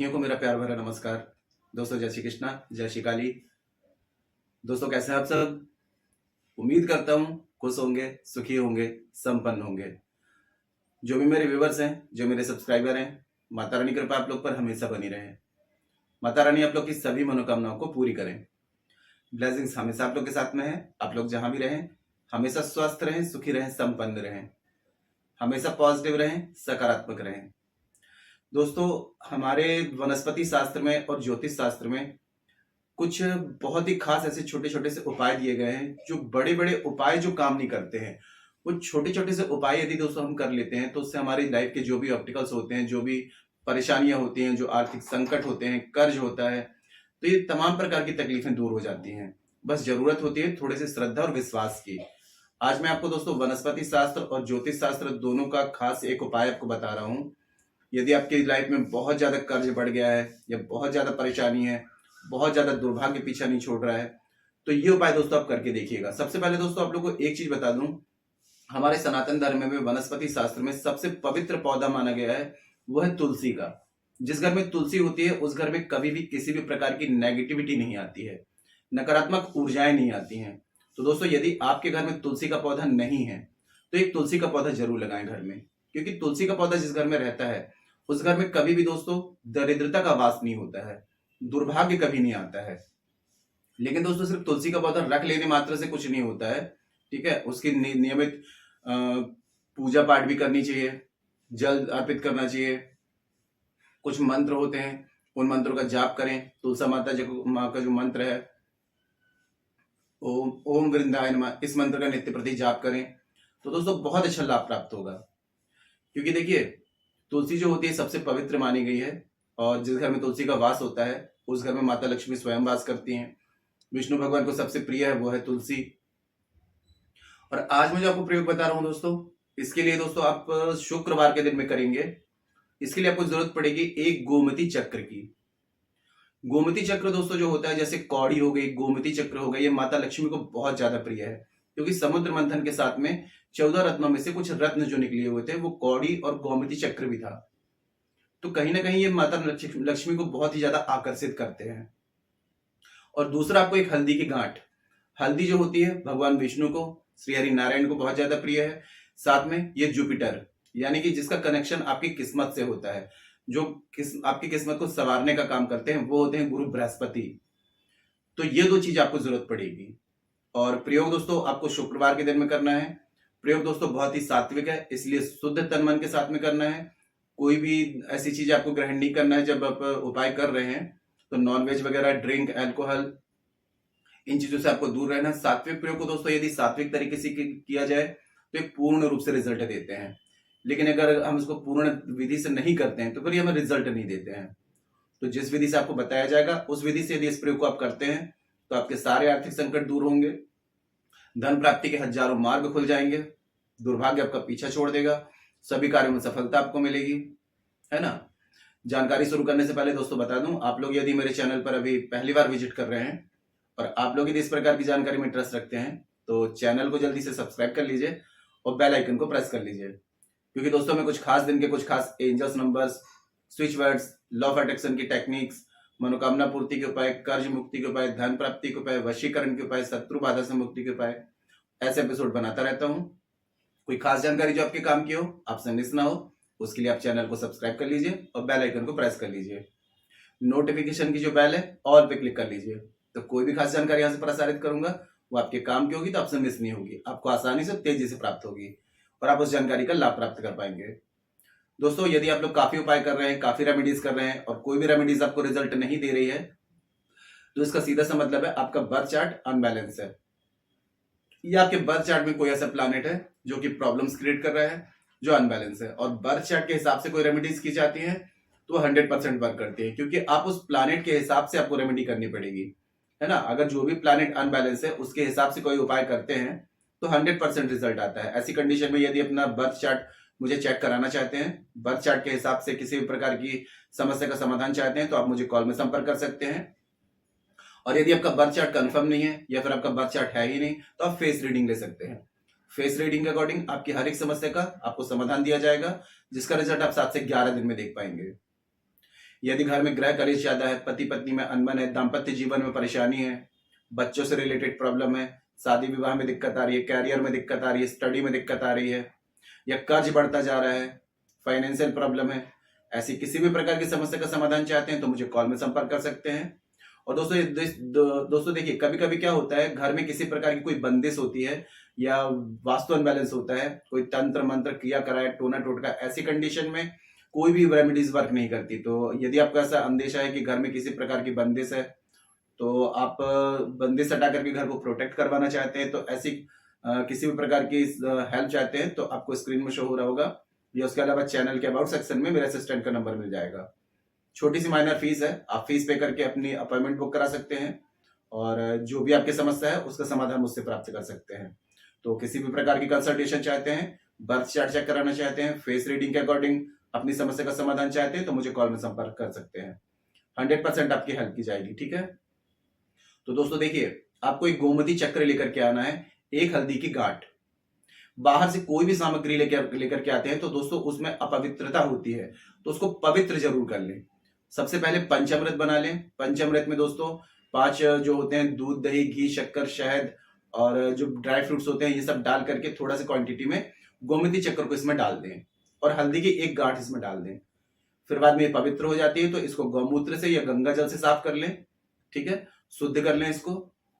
साथियों को मेरा प्यार भरा नमस्कार। दोस्तों जय श्री कृष्णा, जय श्री काली। दोस्तों कैसे हैं आप सब? उम्मीद करता हूँ खुश होंगे, सुखी होंगे, संपन्न होंगे। जो भी मेरे व्यूवर्स हैं, जो मेरे सब्सक्राइबर हैं, माता रानी कृपा आप लोग पर हमेशा बनी रहे। माता रानी आप लोग की सभी मनोकामनाओं को पूरी करें। ब्लेसिंग्स हमेशा आप लोग के साथ में है। आप लोग जहां भी रहें हमेशा स्वस्थ रहें, सुखी रहें, संपन्न रहें, हमेशा पॉजिटिव रहें, सकारात्मक रहें। दोस्तों हमारे वनस्पति शास्त्र में और ज्योतिष शास्त्र में कुछ बहुत ही खास ऐसे छोटे छोटे से उपाय दिए गए हैं, जो बड़े बड़े उपाय जो काम नहीं करते हैं, वो छोटे छोटे से उपाय यदि दोस्तों हम कर लेते हैं तो उससे हमारी लाइफ के जो भी ऑब्स्टिकल्स होते हैं, जो भी परेशानियां होती हैं, जो आर्थिक संकट होते हैं, कर्ज होता है, तो ये तमाम प्रकार की तकलीफें दूर हो जाती हैं। बस जरूरत होती है थोड़े से श्रद्धा और विश्वास की। आज मैं आपको दोस्तों वनस्पति शास्त्र और ज्योतिष शास्त्र दोनों का खास एक उपाय आपको बता रहा हूँ। यदि आपकी लाइफ में बहुत ज्यादा कर्ज बढ़ गया है या बहुत ज्यादा परेशानी है, बहुत ज्यादा दुर्भाग्य पीछा नहीं छोड़ रहा है, तो ये उपाय दोस्तों आप करके देखिएगा। सबसे पहले दोस्तों आप लोग को एक चीज बता दूं, हमारे सनातन धर्म में वनस्पति शास्त्र में सबसे पवित्र पौधा माना गया है वो है तुलसी का। जिस घर में तुलसी होती है उस घर में कभी भी किसी भी प्रकार की नेगेटिविटी नहीं आती है, नकारात्मक ऊर्जाएं नहीं आती हैं। तो दोस्तों यदि आपके घर में तुलसी का पौधा नहीं है तो एक तुलसी का पौधा जरूर लगाएं घर में, क्योंकि तुलसी का पौधा जिस घर में रहता है उस घर में कभी भी दोस्तों दरिद्रता का वास नहीं होता है, दुर्भाग्य कभी नहीं आता है। लेकिन दोस्तों सिर्फ तुलसी का पौधा रख लेने मात्र से कुछ नहीं होता है, ठीक है। उसकी नियमित पूजा पाठ भी करनी चाहिए, जल अर्पित करना चाहिए। कुछ मंत्र होते हैं, उन मंत्रों का जाप करें। तुलसा माता जी माँ का जो मंत्र है ओम ओम वृंदाय नमः, इस मंत्र का नित्य प्रति जाप करें तो दोस्तों बहुत अच्छा लाभ प्राप्त होगा। क्योंकि देखिए तुलसी जो होती है सबसे पवित्र मानी गई है, और जिस घर में तुलसी का वास होता है उस घर में माता लक्ष्मी स्वयं वास करती हैं। विष्णु भगवान को सबसे प्रिय है वो है तुलसी। और आज मैं जो आपको प्रयोग बता रहा हूं दोस्तों, इसके लिए दोस्तों आप शुक्रवार के दिन में करेंगे। इसके लिए आपको जरूरत पड़ेगी एक गोमती चक्र की। गोमती चक्र दोस्तों जो होता है, जैसे कौड़ी हो गई, गोमती चक्र हो गई, ये माता लक्ष्मी को बहुत ज्यादा प्रिय है, क्योंकि समुद्र मंथन के साथ में 14 रत्नों में से कुछ रत्न जो निकले हुए थे वो कौड़ी और गोमती चक्र भी था। तो कहीं ना कहीं ये माता लक्ष्मी को बहुत ही ज्यादा आकर्षित करते हैं। और दूसरा आपको एक हल्दी की गांठ। हल्दी जो होती है भगवान विष्णु को, श्री हरि नारायण को बहुत ज्यादा प्रिय है। साथ में ये जुपिटर, यानी कि जिसका कनेक्शन आपकी किस्मत से होता है, जो आपकी किस्मत को संवारने का काम करते हैं, वो होते हैं गुरु बृहस्पति। तो ये दो चीज आपको जरूरत पड़ेगी। और प्रयोग दोस्तों आपको शुक्रवार के दिन में करना है। प्रयोग दोस्तों बहुत ही सात्विक है, इसलिए शुद्ध तन मन के साथ में करना है। कोई भी ऐसी चीज आपको ग्रहण नहीं करना है जब आप उपाय कर रहे हैं। तो नॉनवेज वगैरह, ड्रिंक, अल्कोहल, इन चीजों से आपको दूर रहना। सात्विक प्रयोग को दोस्तों यदि सात्विक तरीके से किया जाए तो एक पूर्ण रूप से रिजल्ट देते हैं, लेकिन अगर हम इसको पूर्ण विधि से नहीं करते हैं तो फिर हमें रिजल्ट नहीं देते हैं। तो जिस विधि से आपको बताया जाएगा उस विधि से यदि इस प्रयोग को आप करते हैं तो आपके सारे आर्थिक संकट दूर होंगे, धन प्राप्ति के हजारों मार्ग खुल जाएंगे, दुर्भाग्य आपका पीछा छोड़ देगा, सभी कार्यों में सफलता आपको मिलेगी, है ना। जानकारी शुरू करने से पहले दोस्तों बता दूं, आप लोग यदि मेरे चैनल पर अभी पहली बार विजिट कर रहे हैं और आप लोग यदि इस प्रकार की जानकारी में इंटरेस्ट रखते हैं तो चैनल को जल्दी से सब्सक्राइब कर लीजिए और बेल आइकन को प्रेस कर लीजिए। क्योंकि दोस्तों मैं कुछ खास दिन के कुछ खास angels numbers, switch words, law of attraction की टेक्निक्स, मनोकामना पूर्ति के उपाय, कर्ज मुक्ति के उपाय, धन प्राप्ति के उपाय, वशीकरण के उपाय, शत्रु बाधा से मुक्ति के उपाय, ऐसे एपिसोड बनाता रहता हूं। कोई खास जानकारी जो आपके काम की हो, आपसे मिस ना हो, उसके लिए आप चैनल को सब्सक्राइब कर लीजिए और बेल आइकन को प्रेस कर लीजिए। नोटिफिकेशन की जो बेल है ऑल पे क्लिक कर लीजिए, तो कोई भी खास जानकारी यहां से प्रसारित करूंगा वो आपके काम की होगी, तो आपसे मिस नहीं होगी, आपको आसानी से तेजी से प्राप्त होगी और आप उस जानकारी का लाभ प्राप्त कर पाएंगे। दोस्तों यदि आप लोग काफी उपाय कर रहे हैं, काफी रेमेडीज कर रहे हैं और कोई भी रेमेडीज आपको रिजल्ट नहीं दे रही है, तो इसका सीधा सा मतलब है आपका बर्थ चार्ट अनबैलेंस है, या आपके बर्थ चार्ट में कोई ऐसा प्लैनेट है जो कि प्रॉब्लम्स क्रिएट कर रहा है, जो अनबैलेंस है। और बर्थ चार्ट के हिसाब से कोई रेमेडीज की जाती है तो 100% वर्क करती है, क्योंकि आप उस प्लैनेट के हिसाब से आपको रेमेडी करनी पड़ेगी, है ना। अगर जो भी प्लैनेट अनबैलेंस है उसके हिसाब से कोई उपाय करते हैं तो 100% रिजल्ट आता है। ऐसी कंडीशन में यदि अपना बर्थ चार्ट मुझे चेक कराना चाहते हैं, बर्थ चार्ट के हिसाब से किसी भी प्रकार की समस्या का समाधान चाहते हैं, तो आप मुझे कॉल में संपर्क कर सकते हैं। और यदि आपका बर्थ चार्ट कंफर्म नहीं है या फिर आपका बर्थ चार्ट है ही नहीं, तो आप फेस रीडिंग ले सकते हैं। फेस रीडिंग के अकॉर्डिंग आपकी हर एक समस्या का आपको समाधान दिया जाएगा, जिसका रिजल्ट आप 7 से 11 दिन में देख पाएंगे। यदि घर में गृह कलेश ज्यादा है, पति पत्नी में अनबन है, दाम्पत्य जीवन में परेशानी है, बच्चों से रिलेटेड प्रॉब्लम है, शादी विवाह में दिक्कत आ रही है, कैरियर में दिक्कत आ रही है, स्टडी में दिक्कत आ रही है, या कर्ज बढ़ता जा रहा है, फाइनेंशियल प्रॉब्लम है, ऐसी किसी भी प्रकार की समस्या का समाधान चाहते हैं तो मुझे कॉल में संपर्क कर सकते हैं। और दोस्तों देखिए, कभी कभी क्या होता है, घर में किसी प्रकार की कोई बंदिश होती है या वास्तु अनबैलेंस होता है, कोई तंत्र मंत्र क्रिया कराए, टोना टोटका, ऐसी कंडीशन में कोई भी रेमेडीज वर्क नहीं करती। तो यदि आपको ऐसा अंदेशा है कि घर में किसी प्रकार की बंदिश है, तो आप बंदिश हटा करके घर को प्रोटेक्ट करवाना चाहते हैं, तो ऐसी किसी भी प्रकार की हेल्प चाहते हैं तो आपको स्क्रीन में शो हो रहा होगा, या उसके अलावा चैनल के अबाउट सेक्शन में मेरे असिस्टेंट का नंबर मिल जाएगा। छोटी सी माइनर फीस है, आप फीस पे करके अपनी अपॉइंटमेंट बुक करा सकते हैं और जो भी आपकी समस्या है उसका समाधान मुझसे प्राप्त कर सकते हैं। तो किसी भी प्रकार की कंसल्टेशन चाहते हैं, बर्थ चार्ट चेक कराना चाहते हैं, फेस रीडिंग के अकॉर्डिंग अपनी समस्या का समाधान चाहते हैं तो मुझे कॉल में संपर्क कर सकते हैं। 100% आपकी हेल्प की जाएगी, ठीक है। तो दोस्तों देखिए, आपको एक गोमती चक्र लेकर के आना है, एक हल्दी की गांठ। बाहर से कोई भी सामग्री लेकर के आते हैं तो दोस्तों उसमें अपवित्रता होती है, तो उसको पवित्र जरूर कर लें। सबसे पहले पंचामृत बना लें। पंचामृत में दोस्तों 5 जो होते हैं, दूध, दही, घी, शक्कर, शहद और जो ड्राई फ्रूट्स होते हैं, ये सब डाल करके थोड़ा सी क्वांटिटी में गोमती चक्र को इसमें डाल दें और हल्दी की एक गांठ इसमें डाल दें। फिर बाद में ये पवित्र हो जाती है तो इसको गौमूत्र से या गंगा जल से साफ कर लें, ठीक है, शुद्ध कर लें इसको।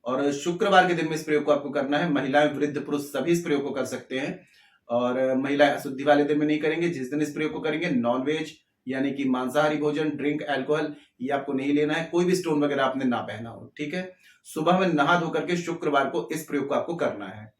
और शुक्रवार के दिन में इस प्रयोग को आपको करना है। महिलाएं, वृद्ध, पुरुष सभी इस प्रयोग को कर सकते हैं। और महिलाएं अशुद्धि वाले दिन में नहीं करेंगे। जिस दिन इस प्रयोग को करेंगे, नॉनवेज यानी कि मांसाहारी भोजन, ड्रिंक, अल्कोहल ये आपको नहीं लेना है। कोई भी स्टोन वगैरह आपने ना पहना हो, ठीक है। सुबह में नहा धो करके शुक्रवार को इस प्रयोग को आपको करना है।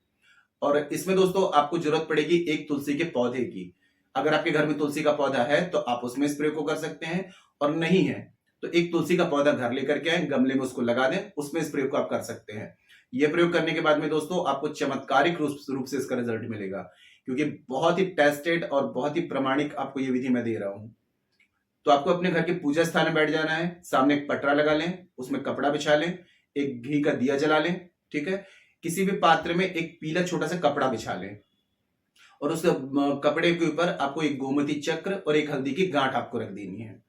और इसमें दोस्तों आपको जरूरत पड़ेगी एक तुलसी के पौधे की। अगर आपके घर में तुलसी का पौधा है तो आप उसमें इस प्रयोग को कर सकते हैं, और नहीं है तो एक तुलसी का पौधा घर लेकर के आए, गमले में उसको लगा दें, उसमें इस प्रयोग को आप कर सकते हैं। यह प्रयोग करने के बाद में दोस्तों आपको चमत्कारिक रूप से इसका रिजल्ट मिलेगा, क्योंकि बहुत ही टेस्टेड और बहुत ही प्रमाणिक आपको ये विधि मैं दे रहा हूं। तो आपको अपने घर के पूजा स्थान में बैठ जाना है, सामने एक पटरा लगा लें, उसमें कपड़ा बिछा लें, एक घी का दिया जला लें, ठीक है। किसी भी पात्र में एक पीला छोटा सा कपड़ा बिछा लें और उस कपड़े के ऊपर आपको एक गोमती चक्र और एक हल्दी की गांठ आपको रख देनी है।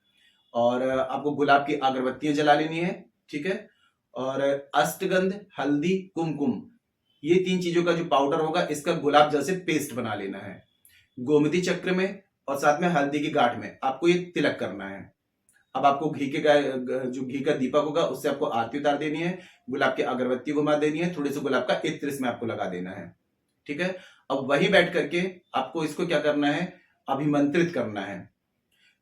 और आपको गुलाब की अगरबत्तियां जला लेनी है, ठीक है। और अष्टगंध, हल्दी, कुमकुम, ये 3 चीजों का जो पाउडर होगा इसका गुलाब जल से पेस्ट बना लेना है। गोमती चक्र में और साथ में हल्दी की गांठ में आपको ये तिलक करना है। अब आपको जो घी का दीपक होगा उससे आपको आरती उतार देनी है, गुलाब की अगरबत्ती घुमा देनी है, थोड़ी सी गुलाब का इत्र इसमें आपको लगा देना है, ठीक है। अब वही बैठ करके आपको इसको क्या करना है, अभिमंत्रित करना है।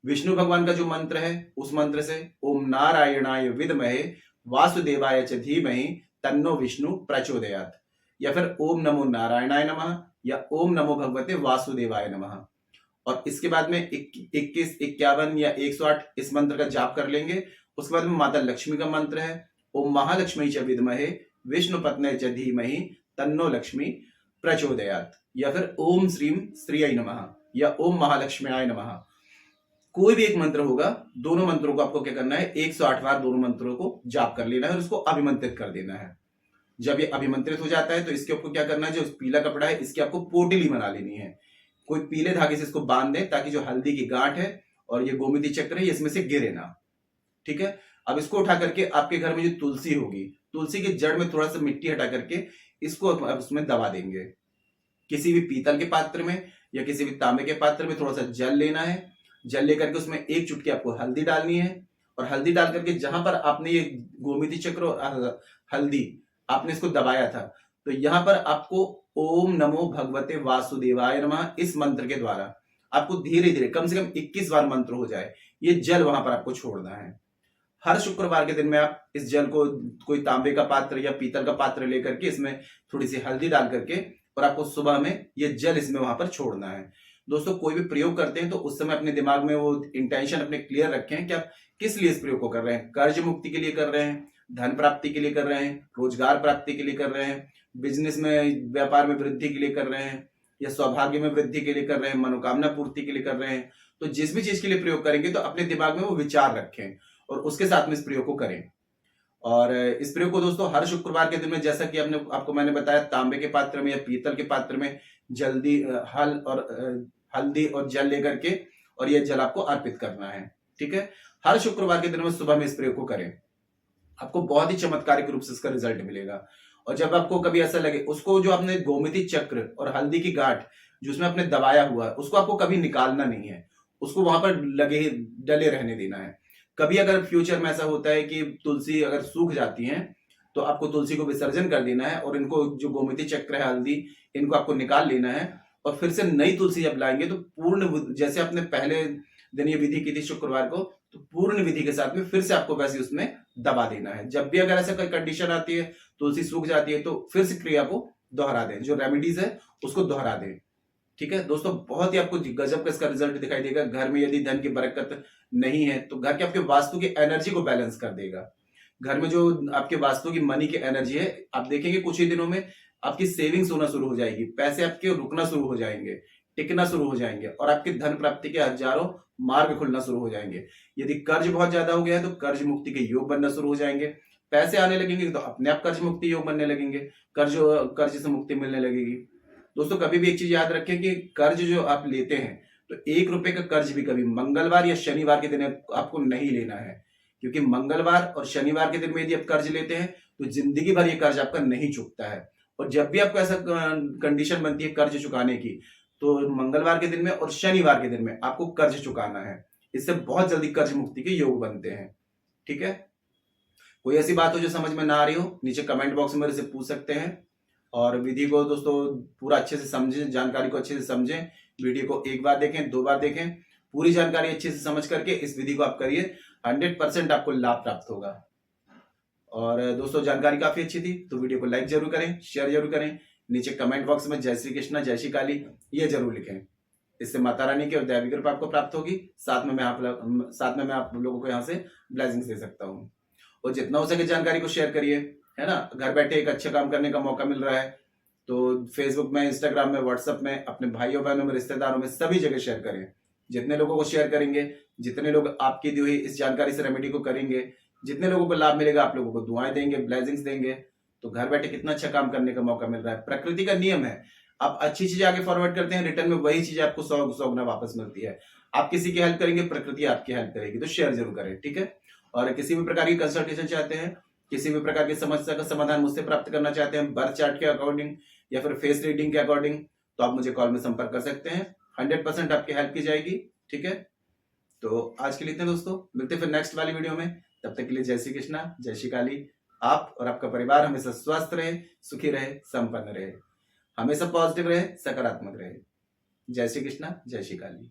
विष्णु भगवान का जो मंत्र है उस मंत्र से ओम नारायणाय विद्महे वासुदेवाय च धीमहि तन्नो विष्णु प्रचोदयात्, या फिर ओम नमो नारायणाय नमः, या ओम नमो भगवते वासुदेवाय नमः। और इसके बाद में 21, 51 या 108 इस मंत्र का जाप कर लेंगे। उसके बाद में माता लक्ष्मी का मंत्र है, ओम महालक्ष्मी च विद्महे विष्णु पत्नी च धीमहि तन्नो लक्ष्मी प्रचोदयात्, या फिर ओम श्रीम श्रीय नमः या ओम महालक्ष्म्याय नमः। कोई भी एक मंत्र होगा, दोनों मंत्रों को आपको क्या करना है, 108 बार दोनों मंत्रों को जाप कर लेना है और उसको अभिमंत्रित कर देना है। जब ये अभिमंत्रित हो जाता है तो इसके आपको क्या करना है, जो पीला कपड़ा है इसकी आपको पोटली बना लेनी है। कोई पीले धागे से इसको बांध दे ताकि जो हल्दी की गांठ है और ये गोमती चक्र है इसमें से गिरे ना, ठीक है। अब इसको उठा करके आपके घर में जो तुलसी होगी, तुलसी की जड़ में थोड़ा सा मिट्टी हटा करके इसको उसमें दबा देंगे। किसी भी पीतल के पात्र में या किसी भी तांबे के पात्र में थोड़ा सा जल लेना है। जल लेकर के उसमें एक चुटकी आपको हल्दी डालनी है, और हल्दी डाल करके जहां पर आपने ये गोमती चक्र और हल्दी आपने इसको दबाया था, तो यहां पर आपको ओम नमो भगवते वासुदेवाय नमः इस मंत्र के द्वारा आपको धीरे धीरे कम से कम 21 बार मंत्र हो जाए, ये जल वहां पर आपको छोड़ना है। हर शुक्रवार के दिन में आप इस जल को कोई तांबे का पात्र या पीतल का पात्र लेकर के इसमें थोड़ी सी हल्दी डाल करके और आपको सुबह में ये जल इसमें वहां पर छोड़ना है। दोस्तों कोई भी प्रयोग करते हैं तो उस समय अपने दिमाग में वो इंटेंशन अपने क्लियर रखें कि आप किस लिए इस प्रयोग को कर रहे हैं। कर्ज मुक्ति के लिए कर रहे हैं, धन प्राप्ति के लिए कर रहे हैं, रोजगार प्राप्ति के लिए कर रहे हैं, बिजनेस में व्यापार में वृद्धि के लिए कर रहे हैं, या सौभाग्य में वृद्धि के लिए कर रहे हैं, मनोकामना पूर्ति के लिए कर रहे हैं। तो जिस भी चीज के लिए प्रयोग करेंगे तो अपने दिमाग में वो विचार रखें और उसके साथ में इस प्रयोग को करें। और इस प्रयोग को दोस्तों हर शुक्रवार के दिन में, जैसा कि आपको मैंने बताया, तांबे के पात्र में या पीतल के पात्र में हल्दी और जल लेकर के और ये जल आपको अर्पित करना है। ठीक है। हर शुक्रवार के दिन में सुबह में स्प्रे को करें, आपको बहुत ही चमत्कारिक रूप से इसका रिजल्ट मिलेगा। और जब आपको कभी ऐसा लगे, उसको जो आपने गोमती चक्र और हल्दी की गांठ जो उसमें आपने दबाया हुआ है, उसको आपको कभी निकालना नहीं है, उसको वहां पर लगे डले रहने देना है। कभी अगर फ्यूचर में ऐसा होता है कि तुलसी अगर सूख जाती है, तो आपको तुलसी को विसर्जन कर देना है और इनको जो गोमती चक्र है, हल्दी, इनको आपको निकाल लेना है। और फिर से नई तुलसी जब लाएंगे तो पूर्ण, जैसे आपने पहले दिन ये विधि की थी शुक्रवार को, तो पूर्ण विधि के साथ में फिर से आपको वैसे उसमें दबा देना है। जब भी अगर ऐसा कोई कंडीशन आती है, तुलसी सूख जाती है, तो फिर से क्रिया को दोहरा दें, जो रेमेडीज है उसको दोहरा दें। ठीक है दोस्तों, बहुत ही आपको गजब का इसका रिजल्ट दिखाई देगा। घर में यदि धन की बरकत नहीं है तो घर के आपके वास्तु की एनर्जी को बैलेंस कर देगा। घर में जो आपके वास्तु की मनी की एनर्जी है, आप देखेंगे कुछ ही दिनों में आपकी सेविंग्स होना शुरू हो जाएगी, पैसे आपके रुकना शुरू हो जाएंगे, टिकना शुरू हो जाएंगे और आपकी धन प्राप्ति के हजारों मार्ग खुलना शुरू हो जाएंगे। यदि कर्ज बहुत ज्यादा हो गया है तो कर्ज मुक्ति के योग बनना शुरू हो जाएंगे। पैसे आने लगेंगे तो अपने आप कर्ज मुक्ति योग बनने लगेंगे, कर्ज से मुक्ति मिलने लगेगी। दोस्तों कभी भी एक चीज याद रखें कि कर्ज जो आप लेते हैं, तो 1 रुपए का कर्ज भी कभी मंगलवार या शनिवार के दिन आपको नहीं लेना है, क्योंकि मंगलवार और शनिवार के दिन में यदि आप कर्ज लेते हैं तो जिंदगी भर ये कर्ज आपका नहीं चुकता है। और जब भी आपको ऐसा कंडीशन बनती है कर्ज चुकाने की, तो मंगलवार के दिन में और शनिवार के दिन में आपको कर्ज चुकाना है। इससे बहुत जल्दी कर्ज मुक्ति के योग बनते हैं। ठीक है, कोई ऐसी बात हो जो समझ में ना आ रही हो, नीचे कमेंट बॉक्स में मेरे से पूछ सकते हैं। और विधि को दोस्तों पूरा अच्छे से समझें, जानकारी को अच्छे से समझें। वीडियो को 1 बार देखें, 2 बार देखें, पूरी जानकारी अच्छे से समझ करके इस विधि को आप करिए, 100% आपको लाभ प्राप्त होगा। और दोस्तों जानकारी काफी अच्छी थी तो वीडियो को लाइक जरूर करें, शेयर जरूर करें। नीचे कमेंट बॉक्स में जय श्री कृष्णा, जय श्री काली ये जरूर लिखें। इससे माता रानी की और दैवी कृपा आपको प्राप्त होगी। साथ में मैं आप लोगों को यहाँ से ब्लेसिंग्स दे सकता हूँ। और जितना हो सके जानकारी को शेयर करिए, है ना। घर बैठे एक अच्छा काम करने का मौका मिल रहा है, तो फेसबुक में, इंस्टाग्राम में, व्हाट्सएप में, अपने भाइयों बहनों में, रिश्तेदारों में, सभी जगह शेयर करें। जितने लोगों को शेयर करेंगे, जितने लोग आपकी दी हुई इस जानकारी से रेमेडी को करेंगे, जितने लोगों को लाभ मिलेगा, आप लोगों को दुआएं देंगे, ब्लेसिंग्स देंगे। तो घर बैठे कितना अच्छा काम करने का मौका मिल रहा है। प्रकृति का नियम है, आप अच्छी चीज आगे फॉरवर्ड करते हैं, रिटर्न में वही चीज आपको 100 गुना वापस मिलती है। आप किसी की हेल्प करेंगे, प्रकृति आपकी हेल्प करेगी। तो शेयर जरूर करें, ठीक है। और किसी भी प्रकार की कंसल्टेशन चाहते हैं, किसी भी प्रकार की समस्या का समाधान मुझसे प्राप्त करना चाहते हैं, बर्थ चार्ट के अकॉर्डिंग या फिर फेस रीडिंग के अकॉर्डिंग, तो आप मुझे कॉल में संपर्क कर सकते हैं। 100% आपकी हेल्प की जाएगी, ठीक है। तो आज के लिए इतने दोस्तों, मिलते फिर नेक्स्ट वाली वीडियो में। तब तक के लिए जय श्री कृष्णा, जय श्री काली। आप और आपका परिवार हमेशा स्वस्थ रहे, सुखी रहे, संपन्न रहे, हमेशा पॉजिटिव रहे, सकारात्मक रहे। जय श्री कृष्णा, जय श्री काली।